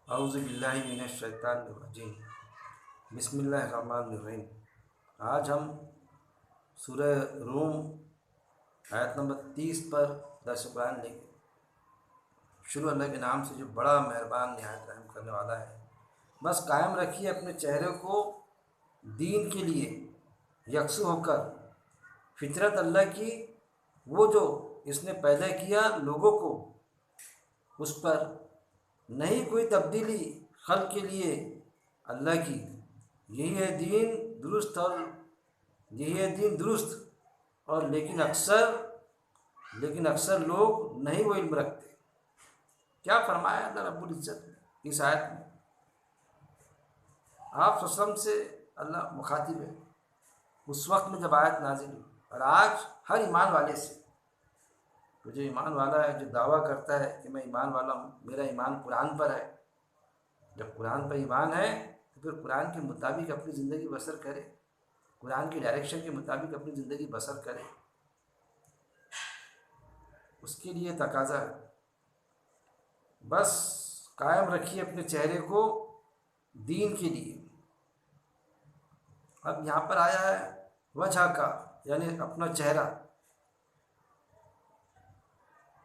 اعوذ باللہ من الشیطان الرجیم، بسم اللہ الرحمن الرحیم۔ آج ہم سورہ روم آیت نمبر 30 پر درس قرآن لیں گے۔ شروع اللہ کے نام سے جو بڑا مہربان نہایت رحم کرنے والا ہے۔ بس قائم رکھیے اپنے چہرے کو دین کے لیے یکسو ہو کر، فطرت اللہ کی وہ جو اس نے پیدا کیا لوگوں کو، اس پر نہیں کوئی تبدیلی خلق کے لیے اللہ کی۔ یہی ہے دین درست اور لیکن اکثر لوگ نہیں وہ علم رکھتے۔ کیا فرمایا اللہ رب العزت نے اس آیت میں؟ آپ صلی اللہ علیہ وسلم سے اللہ مخاطب ہے اس وقت میں جب آیت نازل ہوئی، اور آج ہر ایمان والے سے، تو جو ایمان والا ہے، جو دعویٰ کرتا ہے کہ میں ایمان والا ہوں، میرا ایمان قرآن پر ہے، جب قرآن پر ایمان ہے تو پھر قرآن کے مطابق اپنی زندگی بسر کرے، قرآن کی ڈائریکشن کے مطابق اپنی زندگی بسر کرے، اس کے لیے تقاضا ہے۔ بس قائم رکھیے اپنے چہرے کو دین کے لیے۔ اب یہاں پر آیا ہے وجہ کا، یعنی اپنا چہرہ،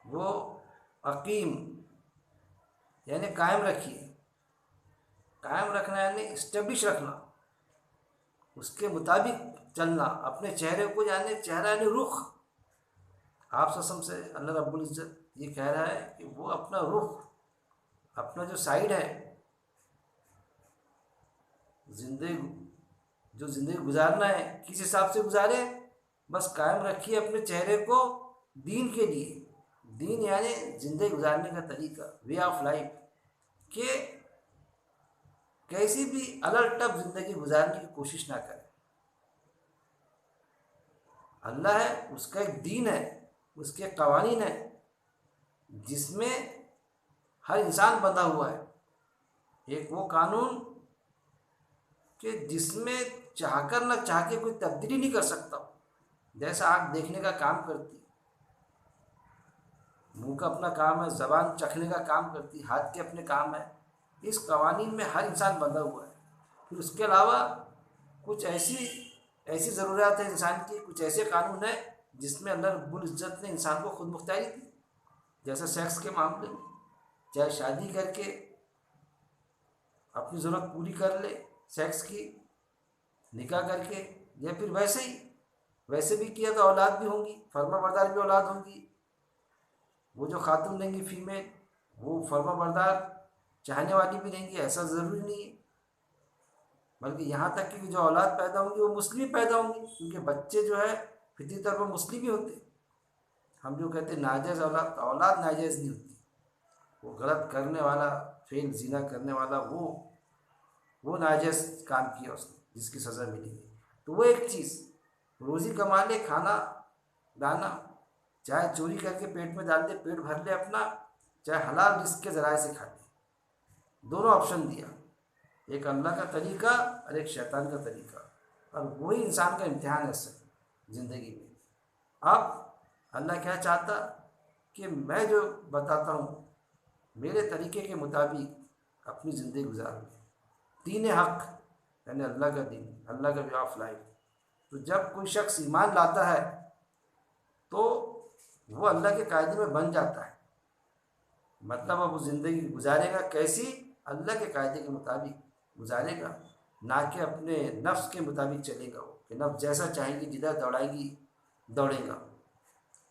وہ عقیم یعنی قائم رکھیے۔ قائم رکھنا یعنی اسٹیبلش رکھنا، اس کے مطابق چلنا اپنے چہرے کو، یعنی چہرہ یعنی رخ۔ آپ سے اللہ رب العزت یہ کہہ رہا ہے کہ وہ اپنا رخ، اپنا جو سائیڈ ہے، زندگی گزارنا ہے، کس حساب سے گزارے؟ بس قائم رکھیے اپنے چہرے کو دین کے لیے۔ دین یعنی زندگی گزارنے کا طریقہ، وے آف لائف، کہ کیسی بھی الٹ ٹپ زندگی گزارنے کی کوشش نہ کرے۔ اللہ ہے، اس کا ایک دین ہے، اس کے قوانین ہیں جس میں ہر انسان بندھا ہوا ہے۔ ایک وہ قانون کہ جس میں چاہ کر نہ چاہ کے کوئی تبدیلی نہیں کر سکتا، جیسا آنکھ دیکھنے کا کام کرتی، منہ کا اپنا کام ہے، زبان چکھنے کا کام کرتی، ہاتھ کے اپنے کام ہے۔ اس قوانین میں ہر انسان بندھا ہوا ہے۔ پھر اس کے علاوہ کچھ ایسی ضروریات ہیں انسان کی، کچھ ایسے قانون ہیں جس میں اللہ رب العزت نے انسان کو خود مختاری دی، جیسے سیکس کے معاملے میں، چاہے شادی کر کے اپنی ضرورت پوری کر لے سیکس کی، نکاح کر کے، یا پھر ویسے بھی کیا تو اولاد بھی ہوں گی، فرما بردار بھی اولاد ہوں گی۔ وہ جو خاتون رہیں گی فیمیل، وہ فرما بردار چاہنے والی بھی رہیں گی، ایسا ضروری نہیں ہے۔ بلکہ یہاں تک کہ جو اولاد پیدا ہوں گی وہ مسلم پیدا ہوں گی، کیونکہ بچے جو ہے فطری طور پر مسلم ہی ہوتے۔ ہم جو کہتے ہیں ناجائز اولاد ناجائز نہیں ہوتی، وہ غلط کرنے والا، فعل زنا کرنے والا، وہ ناجائز کام کیا اس نے، جس کی سزا ملے گی۔ تو وہ ایک چیز روزی کما لے، کھانا دانا، چاہے چوری کر کے پیٹ میں ڈال دے، پیٹ بھر لے اپنا، چاہے حلال رزق کے ذرائع سے کھا لے۔ دونوں آپشن دیا، ایک اللہ کا طریقہ اور ایک شیطان کا طریقہ، اور وہی انسان کا امتحان ہے زندگی میں۔ اب اللہ کیا چاہتا کہ میں جو بتاتا ہوں میرے طریقے کے مطابق اپنی زندگی گزاروں، دین حق یعنی اللہ کا دین، اللہ کا وے آف لائف۔ تو جب کوئی شخص ایمان لاتا ہے تو وہ اللہ کے قاعدے میں بن جاتا ہے، مطلب اب وہ زندگی گزارے گا کیسی؟ اللہ کے قاعدے کے مطابق گزارے گا، نہ کہ اپنے نفس کے مطابق چلے گا، وہ کہ نفس جیسا چاہے گی، جدھر دوڑائے گی دوڑے گا۔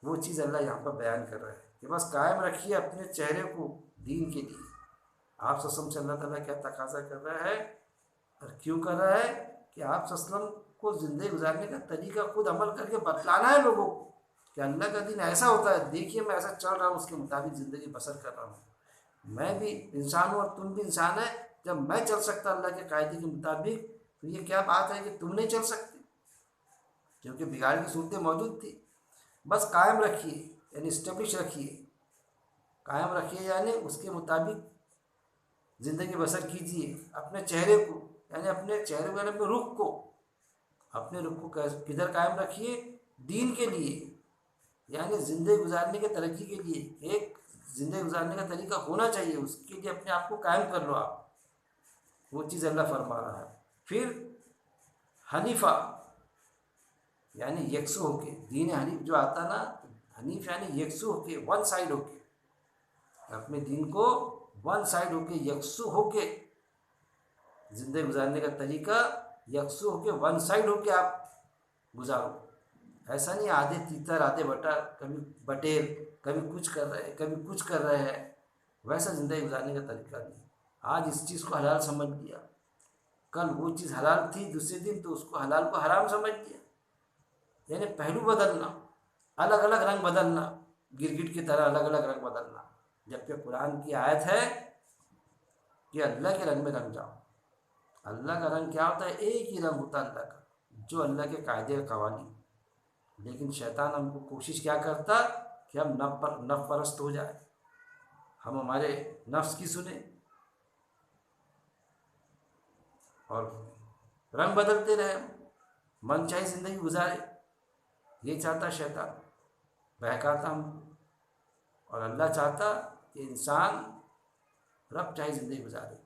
وہ چیز اللہ یہاں پر بیان کر رہا ہے کہ بس قائم رکھیے اپنے چہرے کو دین کے لیے۔ آپ صلی اللہ علیہ وسلم سے اللہ تعالیٰ کیا تقاضا کر رہا ہے اور کیوں کر رہا ہے؟ کہ آپ صلی اللہ علیہ وسلم کو زندگی گزارنے کا طریقہ خود عمل کر کے بتلانا ہے لوگوں کو کہ اللہ کا دین ایسا ہوتا ہے، دیکھیے میں ایسا چل رہا ہوں، اس کے مطابق زندگی بسر کر رہا ہوں۔ میں بھی انسان ہوں اور تم بھی انسان ہے، جب میں چل سکتا اللہ کے قاعدے کے مطابق تو یہ کیا بات ہے کہ تم نہیں چل سکتے؟ کیونکہ بگاڑ کی صورتیں موجود تھی۔ بس قائم رکھیے یعنی اسٹیبلش رکھیے، قائم رکھیے یعنی اس کے مطابق زندگی بسر کیجیے۔ اپنے چہرے کو یعنی اپنے رخ کو کدھر قائم رکھیے؟ دین کے لیے، یعنی زندگی گزارنے کے ترقی کے لیے، ایک زندگی گزارنے کا طریقہ ہونا چاہیے، اس کے لیے اپنے آپ کو قائم کر لو آپ، وہ چیز اللہ فرما رہا ہے۔ پھر حنیفہ یعنی یکسو ہو کے، دین حنیف جو آتا نا، حنیف یعنی یکسو ہو کے، ون سائڈ ہو کے، اپنے دین کو ون سائڈ ہو کے، یکسو ہو کے زندگی گزارنے کا طریقہ، یکسو ہو کے ون سائڈ ہو کے آپ گزارو۔ ایسا نہیں آدھے تیتر آدھے بٹر، کبھی بٹیر، کبھی کچھ کر رہے کبھی کچھ کر رہے ہیں، ویسا زندگی گزارنے کا طریقہ نہیں۔ آج اس چیز کو حلال سمجھ لیا، کل وہ چیز حلال تھی دوسرے دن تو اس کو حلال کو حرام سمجھ لیا، یعنی پہلو بدلنا، الگ الگ رنگ بدلنا، گرگٹ کی طرح الگ الگ رنگ بدلنا، جبکہ قرآن کی آیت ہے کہ اللہ کے رنگ میں رنگ جاؤ۔ اللہ کا رنگ کیا ہوتا ہے؟ ایک ہی رنگ ہوتا ہے اللہ کا، جو اللہ کے قاعدے اور قوانین۔ لیکن شیطان ہم کو کوشش کیا کرتا کہ ہم نفس پرست ہو جائے، ہم ہمارے نفس کی سنیں اور رنگ بدلتے رہے، من چاہے زندگی گزارے، یہ چاہتا شیطان، بہکاتا ہم۔ اور اللہ چاہتا کہ انسان رب چاہے زندگی گزارے،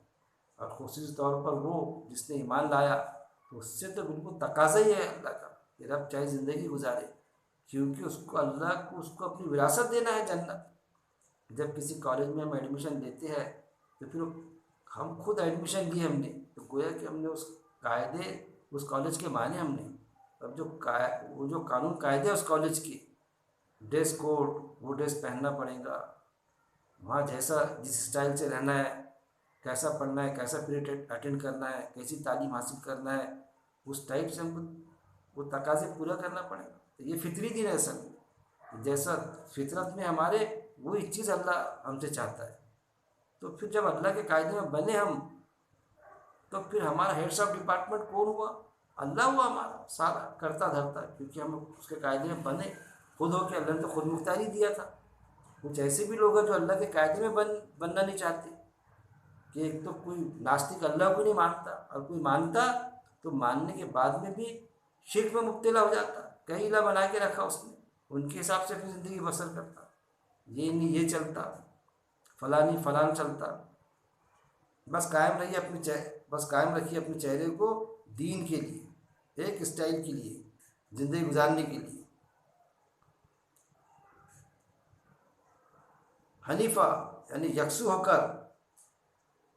اور خصوصی طور پر وہ جس نے ایمان لایا، تو اس سے تو بالکل تقاضا ہی ہے اللہ کا کہ رب چاہے زندگی گزارے، کیونکہ اس کو اللہ کو اس کو اپنی وراثت دینا ہے جنت۔ جب کسی کالج میں ہم ایڈمیشن لیتے ہیں تو پھر ہم خود ایڈمیشن لیے ہم نے، تو گویا کہ ہم نے اس قاعدے اس کالج کے مانے ہم نے۔ اب وہ جو قانون قاعدے اس کالج کی، ڈریس کوڈ، وہ ڈریس پہننا پڑے گا، وہاں جیسا جس اسٹائل سے رہنا ہے، کیسا پڑھنا ہے، کیسا پیریڈ اٹینڈ کرنا ہے، کیسی تعلیم حاصل کرنا ہے، اس ٹائپ سے ہم کو وہ تقاضے پورا کرنا پڑے گا۔ تو یہ فطری دین ہے اصل میں، جیسا فطرت میں ہمارے وہی چیز اللہ ہم سے چاہتا ہے۔ تو پھر جب اللہ کے قاعدے میں بنے ہم، تو پھر ہمارا ہیڈس آف ڈپارٹمنٹ کون ہوا؟ اللہ ہوا ہمارا سارا کرتا دھرتا، کیونکہ ہم اس کے قاعدے میں بنے خود ہو کے۔ اللہ نے تو خود مختاری دیا تھا۔ کچھ ایسے بھی لوگ ہیں جو اللہ کے قاعدے میں بننا نہیں چاہتے، کہ ایک تو کوئی ناستک اللہ کو نہیں مانتا، اور کوئی مانتا تو ماننے کے بعد میں بھی شرک میں مبتلا ہو جاتا، کئی الہ بنا کے رکھا اس نے، ان کے حساب سے پھر زندگی بسر کرتا، یہ نہیں یہ چلتا، فلاں نہیں فلان چلتا۔ بس قائم رکھیے اپنے چہرے کو دین کے لیے، ایک اسٹائل کے لیے، زندگی گزارنے کے لیے۔ حنیفہ یعنی یکسو ہو کر،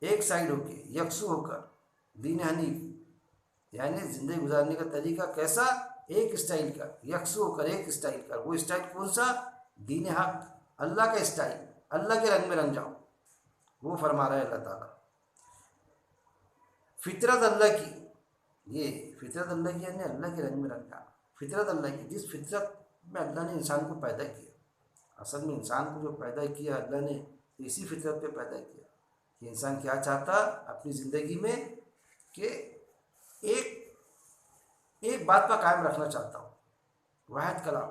ایک سائڈ ہو کے، یکسو ہو کر، دین حنیف یعنی زندگی گزارنے کا طریقہ کیسا؟ ایک اسٹائل کا، یکسو ہو کر ایک اسٹائل کا۔ وہ اسٹائل کون سا؟ دین حق، اللہ کا اسٹائل، اللہ کے رنگ میں رنگ جاؤ، وہ فرما رہا ہے اللہ تعالیٰ۔ فطرت اللہ کی، یہ فطرت اللہ کی یعنی اللہ کے رنگ میں رنگ جانا، فطرت اللہ کی، جس فطرت میں اللہ نے انسان کو پیدا کیا۔ اصل میں انسان کو جو پیدا کیا اللہ نے، اسی فطرت پہ پیدا کیا کہ انسان کیا چاہتا اپنی زندگی میں، کہ ایک بات پر قائم رکھنا چاہتا ہوں، واحد کلام،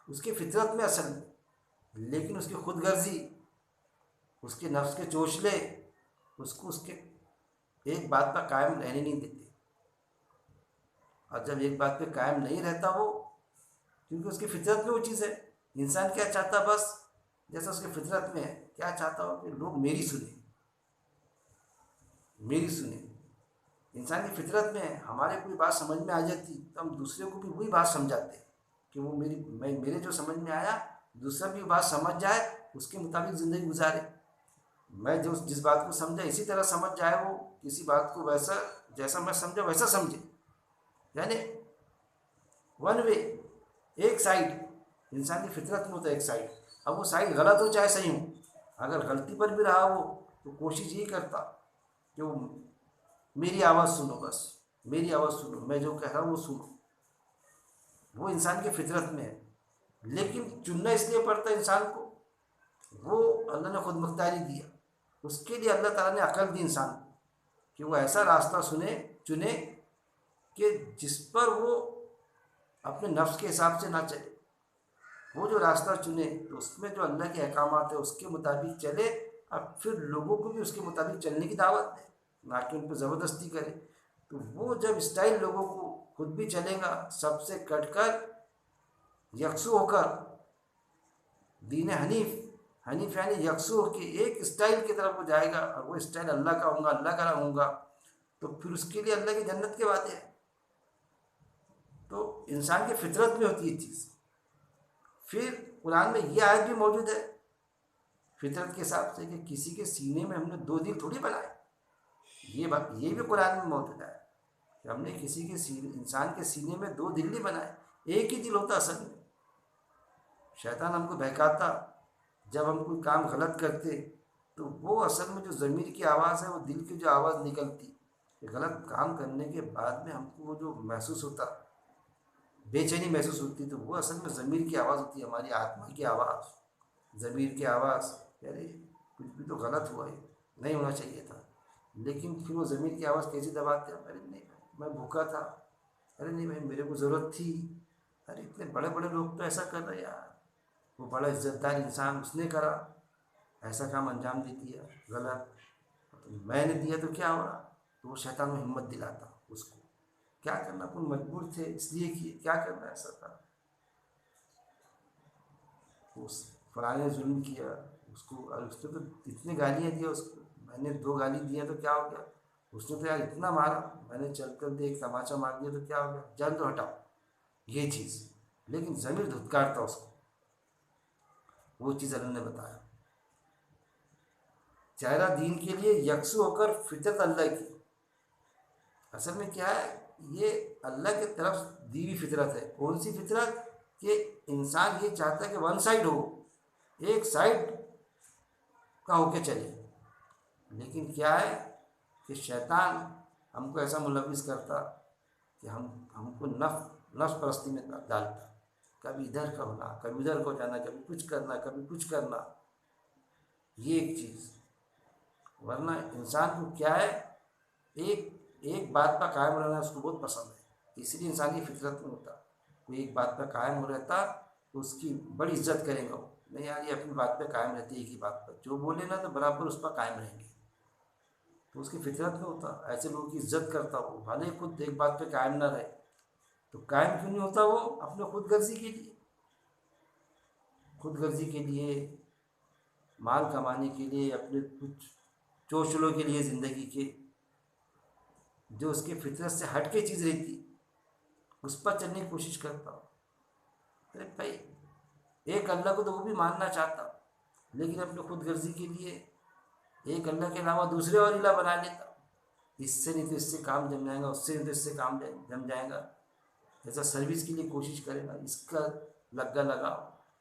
اس کی فطرت میں اصل میں، لیکن اس کی خود غرضی، اس کے نفس کے چوچلے اس کو اس کے ایک بات پر قائم رہنے نہیں دیتے۔ اور جب ایک بات پہ قائم نہیں رہتا وہ، کیونکہ اس کی فطرت میں وہ چیز ہے، انسان کیا چاہتا بس جیسا اس کی فطرت میں ہے، کیا چاہتا ہو کہ لوگ میری سنیں، میری سنیں۔ انسان کی فطرت میں ہے، ہمارے کوئی بات سمجھ میں آ جاتی تو ہم دوسرے کو بھی وہی بات سمجھاتے، کہ وہ میرے جو سمجھ میں آیا دوسرا بھی بات سمجھ جائے، اس کے مطابق زندگی گزارے۔ میں جس بات کو سمجھا اسی طرح سمجھ جائے، وہ کسی بات کو ویسا جیسا میں سمجھا ویسا سمجھے، یعنی ون وے، ایک سائڈ۔ انسان کی فطرت میں ہوتا ہے ایک سائڈ، اب وہ سائڈ غلط ہو چاہے صحیح ہو، اگر غلطی پر بھی رہا وہ تو کوشش یہی کرتا کہ وہ میری آواز سنو، بس میری آواز سنو، میں جو کہہ رہا ہوں وہ سنو، وہ انسان کی فطرت میں ہے۔ لیکن چننا اس لیے پڑتا ہے انسان کو، وہ اللہ نے خود مختاری دیا، اس کے لیے اللہ تعالیٰ نے عقل دی انسان کو کہ وہ ایسا راستہ چنے کہ جس پر وہ اپنے نفس کے حساب سے نہ چلے، وہ جو راستہ چنے تو اس میں جو اللہ کے احکامات ہیں اس کے مطابق چلے، اب پھر لوگوں کو بھی اس کے مطابق چلنے کی دعوت دے، نہ کہ ان پہ زبردستی کرے۔ تو وہ جب اسٹائل لوگوں کو خود بھی چلے گا، سب سے کٹ کر، یکسو ہو کر، دین حنیف حنیف یعنی یکسو ہو کے ایک اسٹائل کی طرف وہ جائے گا، اور وہ اسٹائل اللہ کا ہوگا، اللہ کا ہوگا، تو پھر اس کے لیے اللہ کی جنت کی باتیں ہیں۔ تو انسان کی فطرت میں ہوتی ہے چیز۔ پھر قرآن میں یہ آیت بھی موجود ہے فطرت کے حساب سے کہ کسی کے سینے میں ہم نے دو دل تھوڑی بنائے، یہ بھی قرآن میں موجود ہے کہ ہم نے کسی کے سینے، انسان کے سینے میں دو دل نہیں بنائے، ایک ہی دل ہوتا اصل میں۔ شیطان ہم کو بہکاتا، جب ہم کوئی کام غلط کرتے تو وہ اصل میں جو ضمیر کی آواز ہے، وہ دل کی جو آواز نکلتی کہ غلط کام کرنے کے بعد میں ہم کو وہ جو محسوس ہوتا، بے چینی محسوس ہوتی، تو وہ اصل میں ضمیر کی آواز ہوتی ہے، ہماری آتما کی آواز، ضمیر کی آواز، ارے کچھ بھی تو غلط ہوا ہے، نہیں ہونا چاہیے تھا۔ لیکن پھر وہ ضمیر کی آواز کیسی دباتے ہیں، ارے نہیں میں بھوکا تھا، ارے نہیں بھائی میرے کو ضرورت تھی، ارے اتنے بڑے بڑے لوگ تو ایسا کر رہے یار، وہ بڑا عزت دار انسان اس نے کرا، ایسا کام انجام دے دیا غلط، تو میں نے دیا تو کیا ہو رہا؟ تو وہ شیطان میں ہمت دلاتا اس کو، کیا کرنا، کوئی مجبور تھے اس لیے کیے، کیا کرنا، ایسا تھا، اس فلاں نے ظلم کیا اس کو، اور اس نے تو اتنی گالیاں دیا اس کو، میں نے دو گالی دیا تو کیا ہو گیا، اس نے تو یار اتنا مارا، میں نے چل کر ایک تماچا مار دیا تو کیا ہو گیا، جان تو ہٹاؤ، یہ چیز۔ لیکن ضمیر دھتکارتا اس کو، وہ چیز اللہ نے بتایا۔ چہرہ دین کے لیے یکسو ہو کر فطرت اللہ کی، اصل میں کیا ہے، یہ اللہ کی طرف دی ہوئی فطرت ہے۔ کون سی فطرت؟ کہ انسان یہ چاہتا ہے کہ ون سائڈ ہو، ایک سائڈ کا ہو کے چلے، لیکن کیا ہے کہ شیطان ہم کو ایسا ملوث کرتا کہ ہم کو نفس پرستی میں ڈالتا، کبھی ادھر کا ہونا، کبھی ادھر کو جانا، کبھی کچھ کرنا، کبھی کچھ کرنا، یہ ایک چیز۔ ورنہ انسان کو کیا ہے، ایک بات پر قائم رہنا اس کو بہت پسند ہے، اس لیے انسان کی فطرت میں ہوتا، کوئی ایک بات پہ قائم ہو رہتا تو اس کی بڑی عزت کرے گا وہ، نہیں یار یہ اپنی بات پہ قائم رہتی ہے، ایک ہی بات پر جو بولے نا تو برابر اس پر قائم رہیں گے، تو اس کی فطرت میں ہوتا، ایسے لوگوں کی عزت کرتا وہ، بھلے خود ایک بات پہ قائم نہ رہے، تو قائم کیوں نہیں ہوتا وہ؟ اپنے خود غرضی کے لیے، خود غرضی کے لیے، مال کمانے کے لیے، اپنے کچھ چوچلوں کے لیے زندگی کے، جو اس کے فطرت سے ہٹ کے چیز رہتی اس پر چلنے کی کوشش کرتا ہوں۔ ارے بھائی ایک اللہ کو تو وہ بھی ماننا چاہتا، لیکن اپنے خود غرضی کے لیے ایک اللہ کے علاوہ دوسرے اور الہ بنا لیتا، اس سے نہیں تو اس سے کام جم جائے گا، اس سے نہیں تو اس سے کام جم جائے گا، ایسا سروس کے لیے کوشش کرے گا، اس کا لگا لگاؤ،